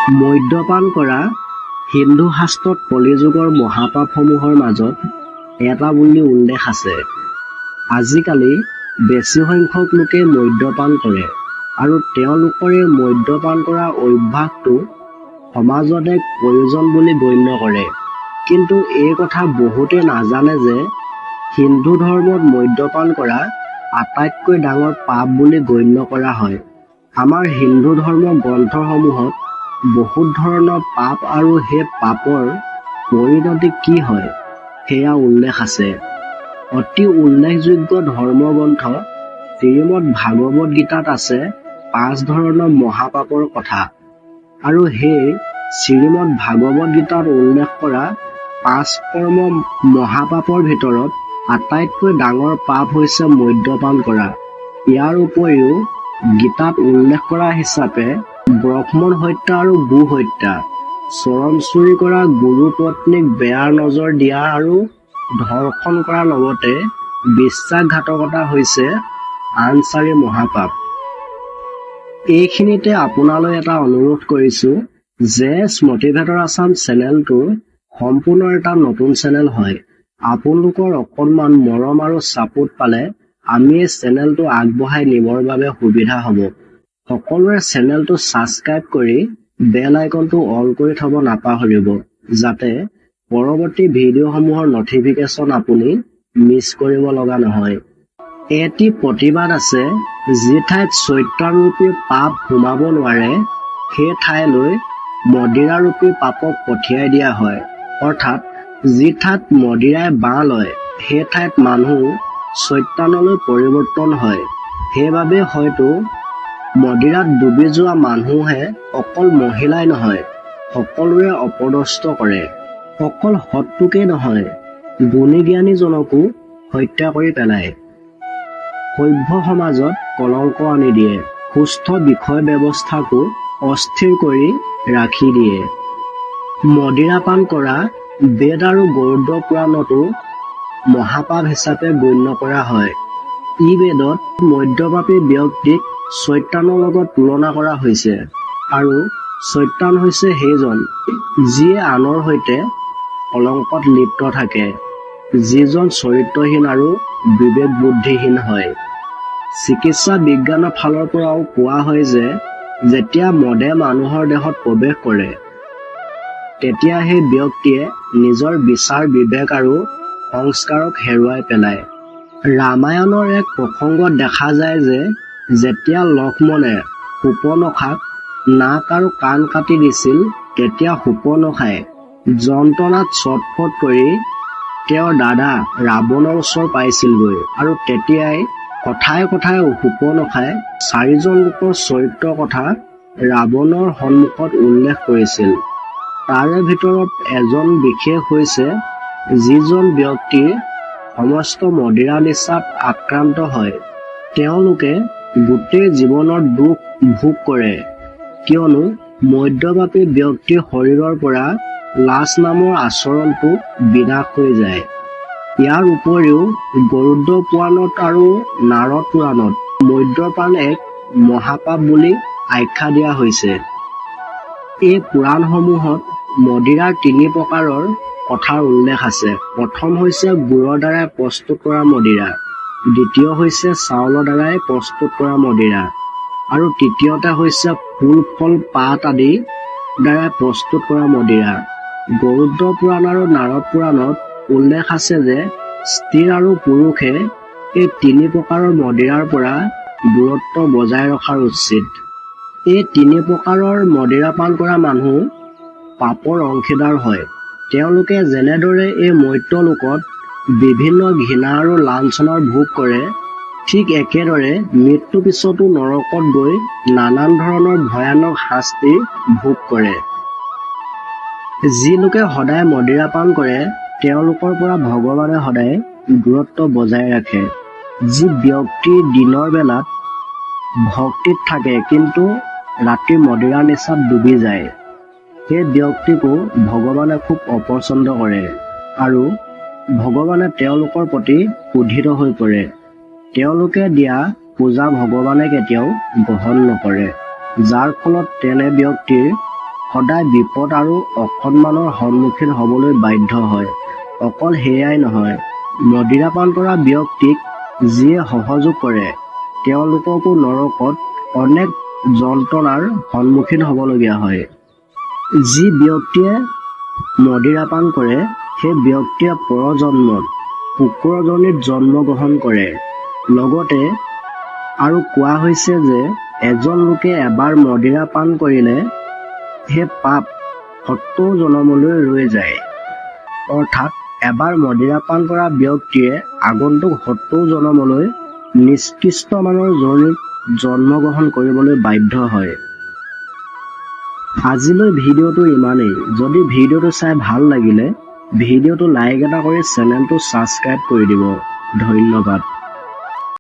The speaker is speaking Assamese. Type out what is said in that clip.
মদ্যপান কৰা হিন্দু শাস্ত্ৰত কলিযুগৰ মহাপাপসমূহৰ মাজত এটা বুলি উল্লেখ আছে। আজিকালি বেছি সংখ্যক লোকে মদ্যপান কৰে আৰু তেওঁলোকৰ এই মদ্যপান কৰা অভ্যাসটো সমাজত এক প্ৰয়োজন বুলি গণ্য কৰে। কিন্তু এই কথা বহুতে নাজানে যে হিন্দু ধৰ্মত মদ্যপান কৰা আটাইতকৈ ডাঙৰ পাপ বুলি গণ্য কৰা হয়। আমাৰ হিন্দু ধৰ্মৰ গ্ৰন্থসমূহত বহুত ধৰণৰ পাপ আৰু সেই পাপৰ পৰিণতি কি হয় সেয়া উল্লেখ আছে। অতি উল্লেখযোগ্য ধৰ্মগ্ৰন্থ শ্ৰীমদ ভাগৱত গীতাত আছে 5 ধৰণৰ মহাপাপৰ কথা, আৰু সেই শ্ৰীমদ ভাগৱত গীতাত উল্লেখ কৰা 5 কৰ্ম মহাপাপৰ ভিতৰত আটাইতকৈ ডাঙৰ পাপ হৈছে মদ্যপান কৰা। ইয়াৰ উপৰিও গীতাত উল্লেখ কৰা হিচাপে ব্ৰাহ্মণ হত্যা আৰু গো হত্যা, চৰণ চুৰি কৰা, গুৰু পত্নীক বেয়া নজৰ দিয়া আৰু ধৰ্ষণ কৰাৰ লগতে বিশ্বাসঘাতকতা হৈছে আন 4 মহাপাপ। এইখিনিতে আপোনালৈ এটা অনুৰোধ কৰিছোঁ যে স্মৃতিভেদৰ আছাম চেনেলটো সম্পূৰ্ণ এটা নতুন চেনেল হয়। আপোনালোকৰ অকণমান মৰম আৰু ছাপোৰ্ট পালে আমি এই চেনেলটো আগবঢ়াই নিবৰ বাবে সুবিধা হ'ব। সকলোৱে চেনেলটো ছাবস্ক্ৰাইব কৰি বেল আইকনটো অল কৰি থব নাপাহৰিব, যাতে পৰৱৰ্তী ভিডিঅ'সমূহৰ নটিফিকেশ্যন আপুনি মিছ কৰিব লগা নহয়। এটি প্ৰতিবাদ আছে, যি ঠাইত চৈতানৰূপী পাপ সোমাব নোৱাৰে সেই ঠাইলৈ মদিৰাৰূপী পাপক পঠিয়াই দিয়া হয়। অৰ্থাৎ যি ঠাইত মদিৰাই বাঁহ লয় সেই ঠাইত মানুহ চৈতানলৈ পৰিৱৰ্তন হয়। সেইবাবে হয়তো মদিৰাত ডুবি যোৱা মানুহে অকল মহিলাই নহয়, সকলোৰে অপদস্থ কৰে। অকল শত্ৰুকেই নহয়, গুণী জ্ঞানীজনকো হত্যা কৰি পেলায়। সভ্য সমাজত কলংক আনি দিয়ে, সুস্থ বিষয় ব্যৱস্থাকো অস্থিৰ কৰি ৰাখি দিয়ে। মদিৰাপান কৰা বেদ আৰু গৰুড় পুৰাণতো মহাপাপ হিচাপে গণ্য কৰা হয়। ই বেদত মদ্যপাপী ব্যক্তিক চৈতানৰ লগত তুলনা কৰা হৈছে, আৰু চৈতান হৈছে সেইজন যিয়ে আনৰ সৈতে কলংকত লিপ্ত থাকে, যিজন চৰিত্ৰহীন আৰু বিবেক বুদ্ধিহীন হয়। চিকিৎসা বিজ্ঞানৰ ফালৰ পৰাও কোৱা হয় যে যেতিয়া মদে মানুহৰ দেহত প্ৰৱেশ কৰে তেতিয়া সেই ব্যক্তিয়ে নিজৰ বিচাৰ বিবেক আৰু সংস্কাৰক হেৰুৱাই পেলায়। ৰামায়ণৰ এক প্ৰসংগত দেখা যায় যে যেতিয়া লক্ষ্মণে শূৰ্পণখাক নাক আৰু কাণ কাটি দিছিল, তেতিয়া শূৰ্পণখাই যন্ত্ৰণাত ছটফট কৰি তেওঁৰ দাদা ৰাৱণৰ ওচৰ পাইছিলগৈ, আৰু তেতিয়াই কথাই কথাই শূৰ্পণখাই 4জন লোকৰ চৰিত্ৰৰ কথা ৰাৱণৰ সন্মুখত উল্লেখ কৰিছিল। তাৰে ভিতৰত এজন বিশেষ হৈছে যিজন ব্যক্তিৰ সমস্ত মদিৰা নিচাত আক্ৰান্ত হয়। তেওঁলোকে গোটেই জীৱনৰ দুখ ভোগ কৰে, কিয়নো মদ্যপাপী ব্যক্তিৰ শৰীৰৰ পৰা লাজ নামৰ আচৰণটো বিনাশ হৈ যায়। ইয়াৰ উপৰিও গৰুড় পুৰাণত আৰু নাৰদ পুৰাণত মদ্যপান এক মহাপাপ বুলি আখ্যা দিয়া হৈছে। এই পুৰাণসমূহত মদিৰাৰ 3 প্ৰকাৰৰ কথাৰ উল্লেখ আছে। প্ৰথম হৈছে গুড়ৰ দ্বাৰাই প্ৰস্তুত কৰা মদিৰা, দ্বিতীয় হৈছে চাউলৰ দ্বাৰাই প্ৰস্তুত কৰা মদিৰা, আৰু তৃতীয়তে হৈছে ফুল ফল পাত আদি দ্বাৰাই প্ৰস্তুত কৰা মদিৰা। গৰুড় পুৰাণ আৰু নাৰদ পুৰাণত উল্লেখ আছে যে স্ত্ৰী আৰু পুৰুষে এই 3 প্ৰকাৰৰ মদিৰাৰ পৰা দূৰত্ব বজাই ৰখাৰ উচিত। এই 3 প্ৰকাৰৰ মদিৰা পান কৰা মানুহ পাপৰ অংশীদাৰ হয়। তেওঁলোকে যেনেদৰে এই মৰ্ত্য লোকত বিভিন্ন ঘৃণা আৰু লাঞ্ছনাৰ ভোগ কৰে, ঠিক একেদৰে মৃত্যুৰ পিছতো নৰকত গৈ নানান ধৰণৰ ভয়ানক শাস্তি ভোগ কৰে। যি লোকে সদায় মদিৰা পান কৰে তেওঁলোকৰ পৰা ভগৱানে সদায় দূৰত্ব বজাই ৰাখে। যি ব্যক্তি দিনৰ বেলাত ভক্তিত থাকে কিন্তু ৰাতি মদিৰা নিচাত ডুবি যায়, সেই ব্যক্তিকো ভগৱানে খুব অপছন্দ কৰে, আৰু ভগৱানে তেওঁলোকৰ প্ৰতি ক্ৰোধিত হৈ পৰে। তেওঁলোকে দিয়া পূজা ভগৱানে কেতিয়াও গ্ৰহণ নকৰে, যাৰ ফলত তেনে ব্যক্তিৰ সদায় বিপদ আৰু অসন্মানৰ সন্মুখীন হ'বলৈ বাধ্য হয়। অকল সেয়াই নহয়, মদিৰাপান কৰা ব্যক্তিক যিয়ে সহযোগ কৰে তেওঁলোককো নৰকত অনেক যন্ত্ৰণাৰ সন্মুখীন হ'বলগীয়া হয়। যি ব্যক্তিয়ে মদিৰাপান কৰে সেই ব্যক্তিয়ে পৰজন্মত কুকুৰজনীত জন্মগ্ৰহণ কৰে। লগতে আৰু কোৱা হৈছে যে এজন লোকে এবাৰ মদিৰা পান কৰিলে সেই পাপ 70 জনমলৈ ৰৈ যায়। অৰ্থাৎ এবাৰ মদিৰা পান কৰা ব্যক্তিয়ে আগন্তুক 70 জনমলৈ নিকৃষ্ট মানৰ জনীত জন্মগ্ৰহণ কৰিবলৈ বাধ্য হয়। আজিলৈ ভিডিঅ'টো ইমানেই। যদি ভিডিঅ'টো চাই ভাল লাগিলে ভিডিঅ'টো লাইক এটা কৰি চেনেলটো ছাবস্ক্ৰাইব কৰি দিব। ধন্যবাদ।